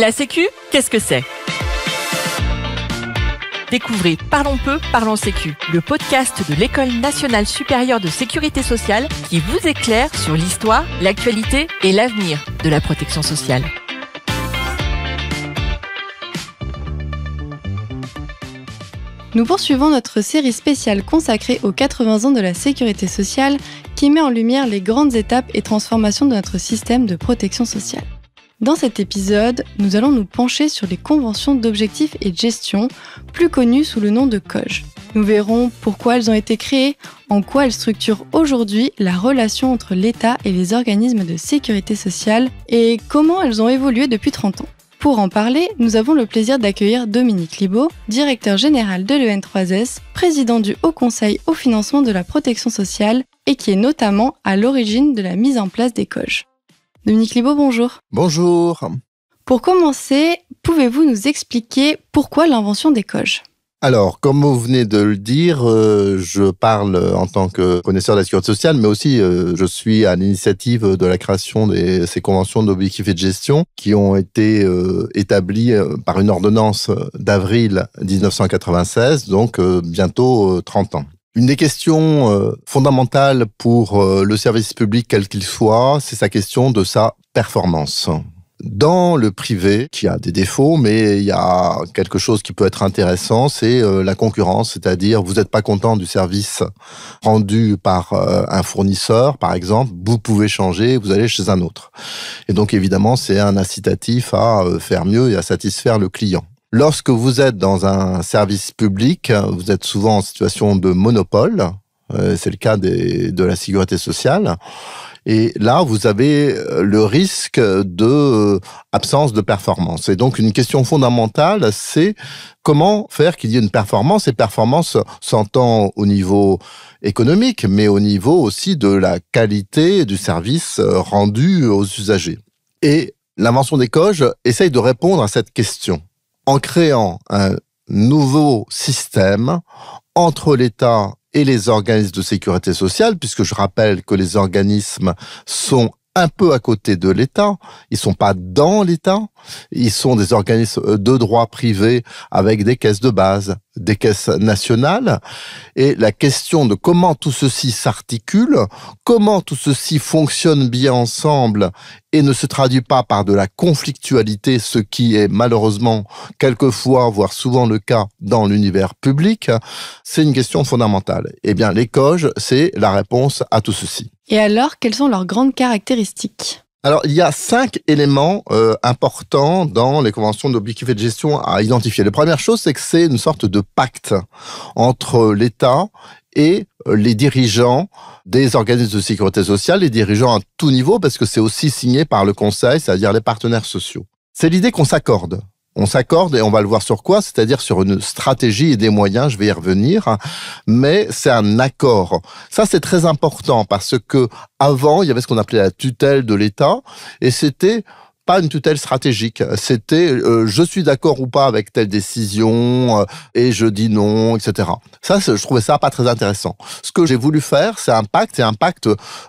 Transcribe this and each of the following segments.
La Sécu, qu'est-ce que c'est ? Découvrez Parlons peu, parlons Sécu, le podcast de l'École nationale supérieure de sécurité sociale qui vous éclaire sur l'histoire, l'actualité et l'avenir de la protection sociale. Nous poursuivons notre série spéciale consacrée aux 80 ans de la sécurité sociale qui met en lumière les grandes étapes et transformations de notre système de protection sociale. Dans cet épisode, nous allons nous pencher sur les conventions d'objectifs et de gestion, plus connues sous le nom de COG. Nous verrons pourquoi elles ont été créées, en quoi elles structurent aujourd'hui la relation entre l'État et les organismes de sécurité sociale et comment elles ont évolué depuis 30 ans. Pour en parler, nous avons le plaisir d'accueillir Dominique Libaud, directeur général de l'EN3S, président du Haut Conseil au financement de la protection sociale et qui est notamment à l'origine de la mise en place des COG. Dominique Libaud, bonjour. Bonjour. Pour commencer, pouvez-vous nous expliquer pourquoi l'invention des COG ? Alors, comme vous venez de le dire, je parle en tant que connaisseur de la sécurité sociale, mais aussi je suis à l'initiative de la création de ces conventions d'objectifs et de gestion qui ont été établies par une ordonnance d'avril 1996, donc bientôt 30 ans. Une des questions fondamentales pour le service public, quel qu'il soit, c'est sa question de sa performance. Dans le privé, qui a des défauts, mais il y a quelque chose qui peut être intéressant, c'est la concurrence, c'est-à-dire vous n'êtes pas content du service rendu par un fournisseur, par exemple, vous pouvez changer, vous allez chez un autre. Et donc évidemment, c'est un incitatif à faire mieux et à satisfaire le client. Lorsque vous êtes dans un service public, vous êtes souvent en situation de monopole, c'est le cas de la sécurité sociale. Et là, vous avez le risque de absence de performance. Et donc, une question fondamentale, c'est comment faire qu'il y ait une performance. Et performance s'entend au niveau économique, mais au niveau aussi de la qualité du service rendu aux usagers. Et l'invention des COG essaye de répondre à cette question en créant un nouveau système entre l'État et les organismes de sécurité sociale, puisque je rappelle que les organismes sont un peu à côté de l'État, ils sont pas dans l'État, ils sont des organismes de droit privé avec des caisses de base, des caisses nationales, et la question de comment tout ceci s'articule, comment tout ceci fonctionne bien ensemble et ne se traduit pas par de la conflictualité, ce qui est malheureusement quelquefois, voire souvent le cas dans l'univers public, c'est une question fondamentale. Eh bien, les COG, c'est la réponse à tout ceci. Et alors, quelles sont leurs grandes caractéristiques ? Alors, il y a 5 éléments importants dans les conventions d'objectifs et de gestion à identifier. La première chose, c'est que c'est une sorte de pacte entre l'État et les dirigeants des organismes de sécurité sociale, les dirigeants à tout niveau, parce que c'est aussi signé par le Conseil, c'est-à-dire les partenaires sociaux. C'est l'idée qu'on s'accorde. On s'accorde et on va le voir sur quoi, c'est-à-dire sur une stratégie et des moyens, je vais y revenir, mais c'est un accord. Ça, c'est très important parce que avant, il y avait ce qu'on appelait la tutelle de l'État et c'était pas une tutelle stratégique, c'était je suis d'accord ou pas avec telle décision et je dis non, etc. Ça, je trouvais ça pas très intéressant. Ce que j'ai voulu faire, c'est un pacte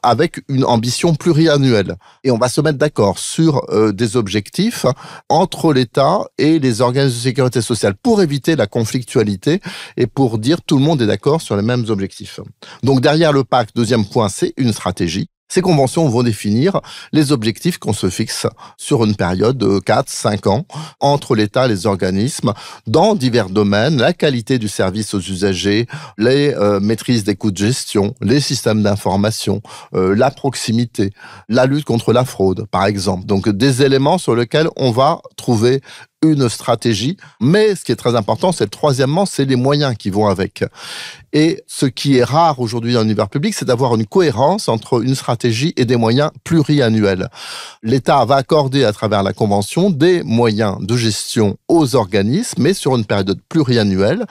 avec une ambition pluriannuelle. Et on va se mettre d'accord sur des objectifs entre l'État et les organismes de sécurité sociale pour éviter la conflictualité et pour dire tout le monde est d'accord sur les mêmes objectifs. Donc derrière le pacte, deuxième point, c'est une stratégie. Ces conventions vont définir les objectifs qu'on se fixe sur une période de 4-5 ans entre l'État et les organismes dans divers domaines, la qualité du service aux usagers, les maîtrises des coûts de gestion, les systèmes d'information, la proximité, la lutte contre la fraude, par exemple. Donc des éléments sur lesquels on va trouver une stratégie, mais ce qui est très important, c'est troisièmement, c'est les moyens qui vont avec. Et ce qui est rare aujourd'hui dans l'univers public, c'est d'avoir une cohérence entre une stratégie et des moyens pluriannuels. L'État va accorder à travers la Convention des moyens de gestion aux organismes, mais sur une période pluriannuelle,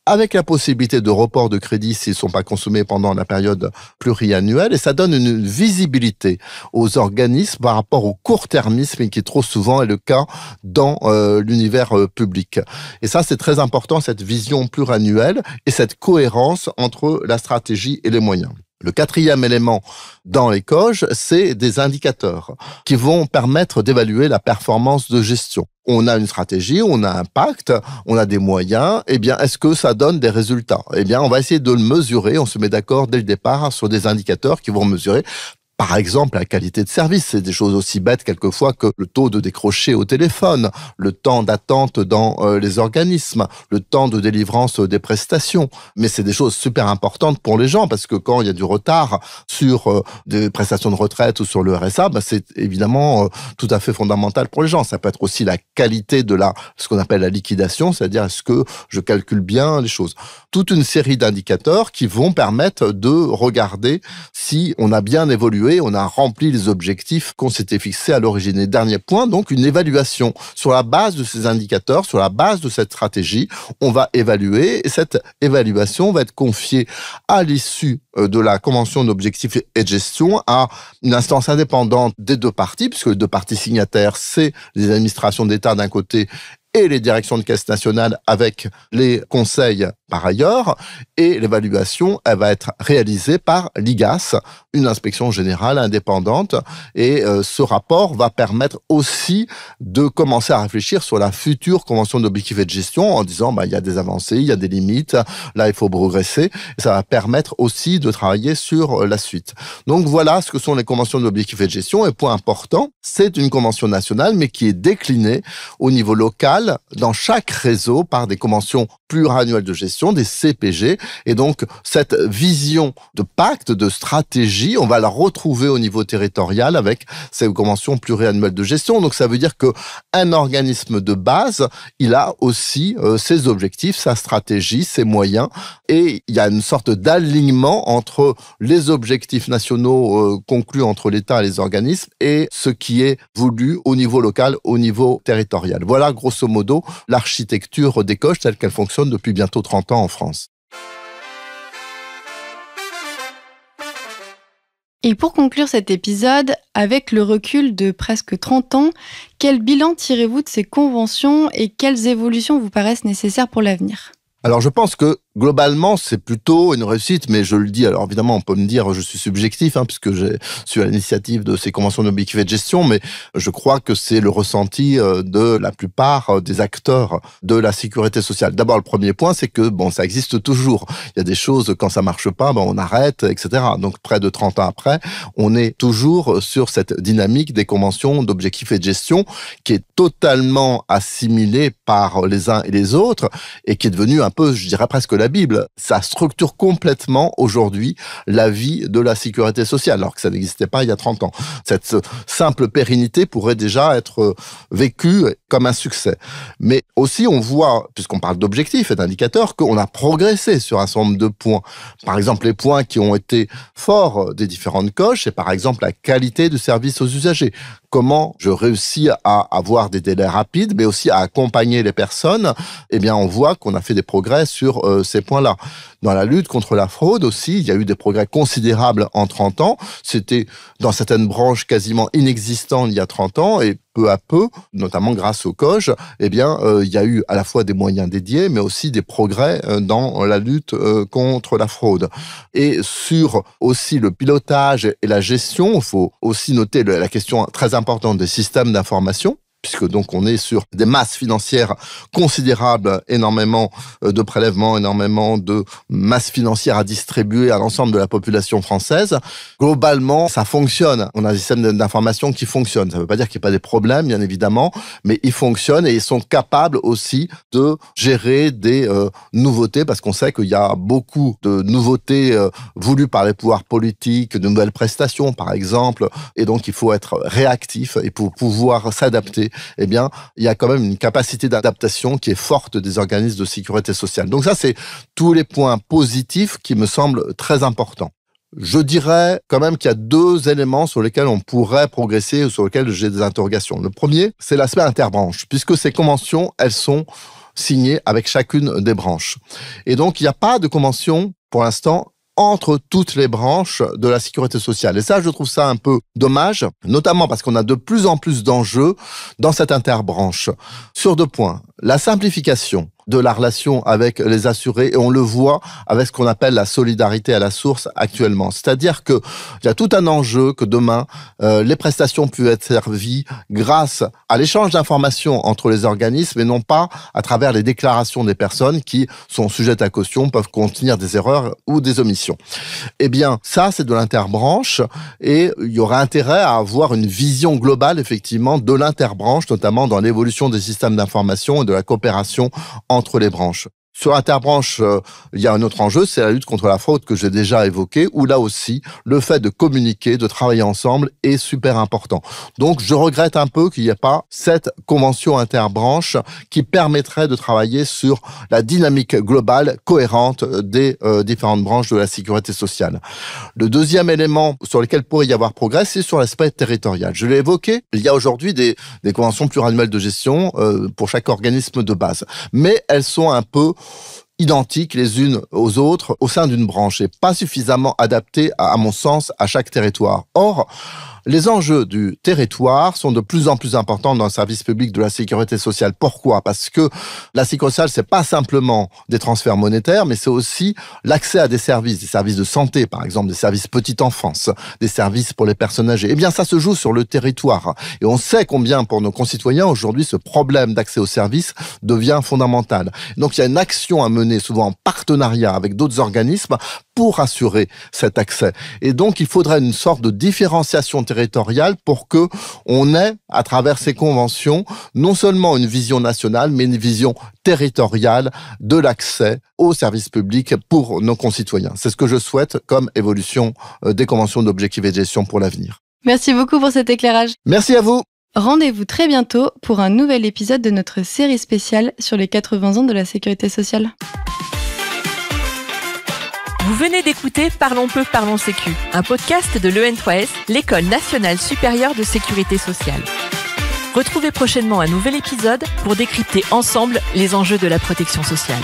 avec la possibilité de report de crédit s'ils ne sont pas consommés pendant la période pluriannuelle, et ça donne une visibilité aux organismes par rapport au court-termisme qui trop souvent est le cas dans l'univers public. Et ça, c'est très important, cette vision pluriannuelle et cette cohérence entre la stratégie et les moyens. Le quatrième élément dans les COG, c'est des indicateurs qui vont permettre d'évaluer la performance de gestion. on a une stratégie, on a un pacte, on a des moyens, eh bien, est-ce que ça donne des résultats? Eh bien, on va essayer de le mesurer, on se met d'accord dès le départ sur des indicateurs qui vont mesurer. Par exemple, la qualité de service, c'est des choses aussi bêtes quelquefois que le taux de décroché au téléphone, le temps d'attente dans les organismes, le temps de délivrance des prestations. Mais c'est des choses super importantes pour les gens parce que quand il y a du retard sur des prestations de retraite ou sur le RSA, c'est évidemment tout à fait fondamental pour les gens. Ça peut être aussi la qualité de ce qu'on appelle la liquidation, c'est-à-dire est-ce que je calcule bien les choses. Toute une série d'indicateurs qui vont permettre de regarder si on a bien évolué, on a rempli les objectifs qu'on s'était fixés à l'origine. Et dernier point, donc une évaluation. Sur la base de ces indicateurs, sur la base de cette stratégie, on va évaluer et cette évaluation va être confiée à l'issue de la convention d'objectifs et de gestion à une instance indépendante des deux parties, puisque les deux parties signataires, c'est les administrations d'État d'un côté et les directions de caisse nationale avec les conseils par ailleurs, et l'évaluation, elle va être réalisée par l'IGAS, une inspection générale indépendante, et ce rapport va permettre aussi de commencer à réfléchir sur la future convention d'objectifs et de gestion en disant, il y a des avancées, il y a des limites, là il faut progresser, et ça va permettre aussi de travailler sur la suite. Donc voilà ce que sont les conventions d'objectifs et de gestion, et point important, c'est une convention nationale, mais qui est déclinée au niveau local, dans chaque réseau, par des conventions pluriannuelles de gestion, des CPG, et donc cette vision de pacte, de stratégie, on va la retrouver au niveau territorial avec ces conventions pluriannuelles de gestion. Donc ça veut dire que un organisme de base, il a aussi ses objectifs, sa stratégie, ses moyens, et il y a une sorte d'alignement entre les objectifs nationaux conclus entre l'État et les organismes et ce qui est voulu au niveau local, au niveau territorial. Voilà grosso modo l'architecture des COJ telle qu'elle fonctionne depuis bientôt 30 ans en France. Et pour conclure cet épisode, avec le recul de presque 30 ans, quel bilan tirez-vous de ces conventions et quelles évolutions vous paraissent nécessaires pour l'avenir ? Alors je pense que globalement, c'est plutôt une réussite, mais je le dis, alors évidemment, on peut me dire, je suis subjectif, puisque je suis à l'initiative de ces conventions d'objectifs et de gestion, mais je crois que c'est le ressenti de la plupart des acteurs de la sécurité sociale. D'abord, le premier point, c'est que, ça existe toujours. Il y a des choses, quand ça marche pas, on arrête, etc. Donc, près de 30 ans après, on est toujours sur cette dynamique des conventions d'objectifs et de gestion qui est totalement assimilée par les uns et les autres et qui est devenue un peu, je dirais presque la Bible. Ça structure complètement aujourd'hui la vie de la sécurité sociale, alors que ça n'existait pas il y a 30 ans. Cette simple pérennité pourrait déjà être vécue comme un succès. Mais aussi, on voit, puisqu'on parle d'objectifs et d'indicateurs, qu'on a progressé sur un certain nombre de points. Par exemple, les points qui ont été forts des différentes COJ, c'est par exemple la qualité du service aux usagers. Comment je réussis à avoir des délais rapides, mais aussi à accompagner les personnes, on voit qu'on a fait des progrès sur ces points-là. Dans la lutte contre la fraude aussi, il y a eu des progrès considérables en 30 ans. C'était dans certaines branches quasiment inexistant il y a 30 ans, et peu à peu, notamment grâce au COJ, il y a eu à la fois des moyens dédiés, mais aussi des progrès dans la lutte contre la fraude. Et sur aussi le pilotage et la gestion, il faut aussi noter la question très importante des systèmes d'information, puisque donc on est sur des masses financières considérables, énormément de prélèvements, énormément de masses financières à distribuer à l'ensemble de la population française. Globalement, ça fonctionne. On a des systèmes d'information qui fonctionnent. Ça ne veut pas dire qu'il n'y a pas des problèmes, bien évidemment, mais ils fonctionnent et ils sont capables aussi de gérer des nouveautés, parce qu'on sait qu'il y a beaucoup de nouveautés voulues par les pouvoirs politiques, de nouvelles prestations, par exemple, et donc il faut être réactif et pour pouvoir s'adapter. Il y a quand même une capacité d'adaptation qui est forte des organismes de sécurité sociale. Donc ça, c'est tous les points positifs qui me semblent très importants. Je dirais quand même qu'il y a deux éléments sur lesquels on pourrait progresser ou sur lesquels j'ai des interrogations. Le premier, c'est l'aspect interbranche, puisque ces conventions, elles sont signées avec chacune des branches. Et donc, il n'y a pas de convention, pour l'instant, entre toutes les branches de la sécurité sociale. Et ça, je trouve ça un peu dommage, notamment parce qu'on a de plus en plus d'enjeux dans cette interbranche. Sur deux points. La simplification. de la relation avec les assurés et on le voit avec ce qu'on appelle la solidarité à la source actuellement. C'est-à-dire qu'il y a tout un enjeu que demain, les prestations puissent être servies grâce à l'échange d'informations entre les organismes et non pas à travers les déclarations des personnes qui sont sujettes à caution, peuvent contenir des erreurs ou des omissions. Eh bien, ça, c'est de l'interbranche et il y aura intérêt à avoir une vision globale, effectivement, de l'interbranche, notamment dans l'évolution des systèmes d'information et de la coopération entre les branches. Sur l'interbranche, il y a un autre enjeu, c'est la lutte contre la fraude que j'ai déjà évoqué, où là aussi, le fait de communiquer, de travailler ensemble est super important. Donc, je regrette un peu qu'il n'y ait pas cette convention interbranche qui permettrait de travailler sur la dynamique globale, cohérente des différentes branches de la sécurité sociale. Le deuxième élément sur lequel pourrait y avoir progrès, c'est sur l'aspect territorial. Je l'ai évoqué, il y a aujourd'hui des conventions pluriannuelles de gestion pour chaque organisme de base, mais elles sont un peu identiques les unes aux autres au sein d'une branche et pas suffisamment adaptées, à mon sens, à chaque territoire. Or, les enjeux du territoire sont de plus en plus importants dans le service public de la sécurité sociale. Pourquoi ? Parce que la sécurité sociale, c'est pas simplement des transferts monétaires, mais c'est aussi l'accès à des services de santé, par exemple, des services petite enfance, des services pour les personnes âgées. Eh bien, ça se joue sur le territoire. Et on sait combien, pour nos concitoyens, aujourd'hui, ce problème d'accès aux services devient fondamental. Donc, il y a une action à mener, souvent en partenariat avec d'autres organismes, pour assurer cet accès. Et donc, il faudrait une sorte de différenciation territoriale pour que on ait, à travers ces conventions, non seulement une vision nationale, mais une vision territoriale de l'accès aux services publics pour nos concitoyens. C'est ce que je souhaite comme évolution des conventions d'objectifs et de gestion pour l'avenir. Merci beaucoup pour cet éclairage. Merci à vous. Rendez-vous très bientôt pour un nouvel épisode de notre série spéciale sur les 80 ans de la sécurité sociale. Vous venez d'écouter Parlons peu, parlons sécu, un podcast de l'EN3S, l'École nationale supérieure de sécurité sociale. Retrouvez prochainement un nouvel épisode pour décrypter ensemble les enjeux de la protection sociale.